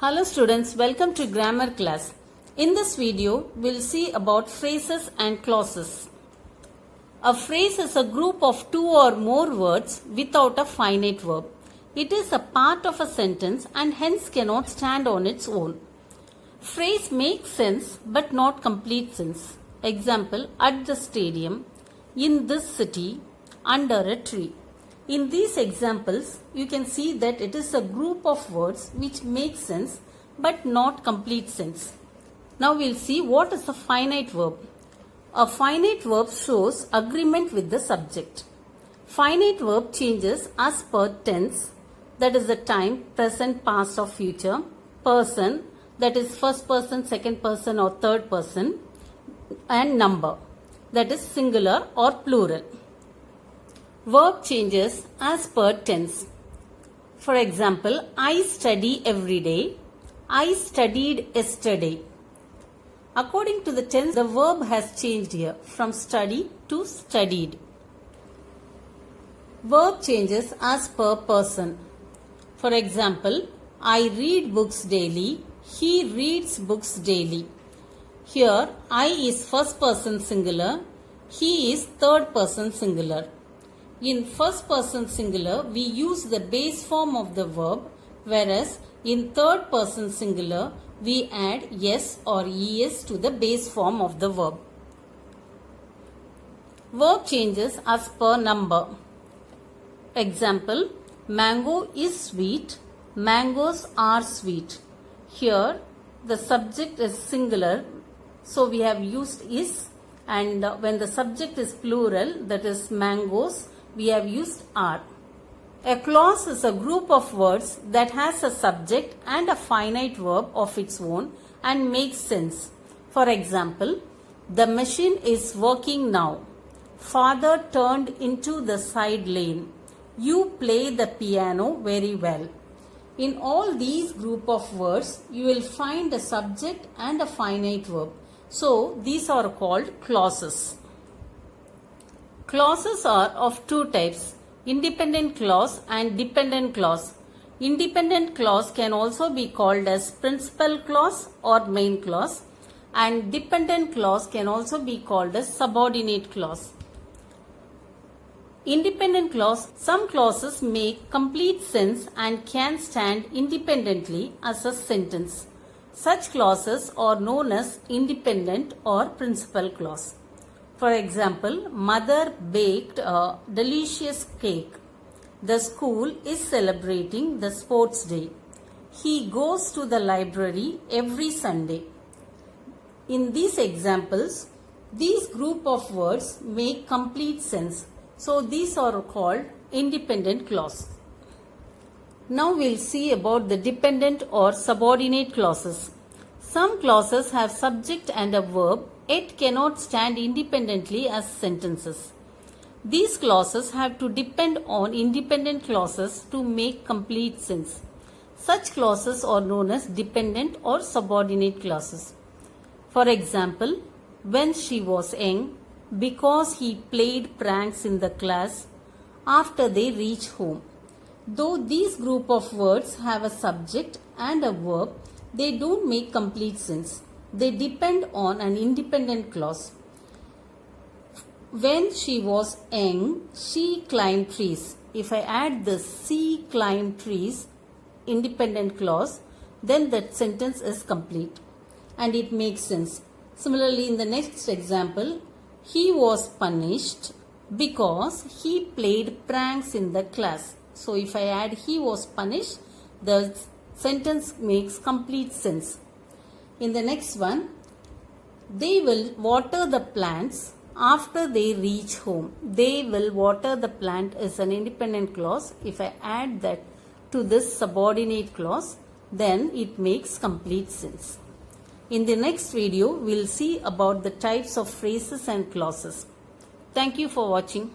Hello students, welcome to grammar class. In this video, we'll see about phrases and clauses. A phrase is a group of two or more words without a finite verb. It is a part of a sentence and hence cannot stand on its own. Phrase makes sense but not complete sense. Example, at the stadium, in this city, under a tree. In these examples, you can see that it is a group of words which make sense but not complete sense. Now we'll see what is a finite verb. A finite verb shows agreement with the subject. Finite verb changes as per tense, that is the time, present, past or future, person, that is first person, second person or third person, and number, that is singular or plural. Verb changes as per tense. For example, I study every day. I studied yesterday. According to the tense, the verb has changed here from study to studied. Verb changes as per person. For example, I read books daily. He reads books daily. Here, I is first person singular. He is third person singular. In first person singular, we use the base form of the verb, whereas in third person singular, we add s or es to the base form of the verb. Verb changes as per number. Example, mango is sweet, mangoes are sweet. Here, the subject is singular, so we have used is, and when the subject is plural, that is mangoes, we have used are. A clause is a group of words that has a subject and a finite verb of its own and makes sense. For example, the machine is working now. Father turned into the side lane. You play the piano very well. In all these group of words, you will find a subject and a finite verb. So, these are called clauses. Clauses are of two types, independent clause and dependent clause. Independent clause can also be called as principal clause or main clause, and dependent clause can also be called as subordinate clause. Independent clause, some clauses make complete sense and can stand independently as a sentence. Such clauses are known as independent or principal clause. For example, mother baked a delicious cake. The school is celebrating the sports day. He goes to the library every Sunday. In these examples, these group of words make complete sense. So these are called independent clause. Now we'll see about the dependent or subordinate clauses. Some clauses have subject and a verb, yet cannot stand independently as sentences. These clauses have to depend on independent clauses to make complete sense. Such clauses are known as dependent or subordinate clauses. For example, when she was young, because he played pranks in the class, after they reach home. Though these group of words have a subject and a verb, they don't make complete sense. They depend on an independent clause. When she was young, she climbed trees. If I add the she climbed trees independent clause, then that sentence is complete and it makes sense. Similarly, in the next example, he was punished because he played pranks in the class. So if I add he was punished, the sentence makes complete sense. In the next one, they will water the plants after they reach home. They will water the plant is an independent clause. If I add that to this subordinate clause, then it makes complete sense. In the next video, we'll see about the types of phrases and clauses. Thank you for watching.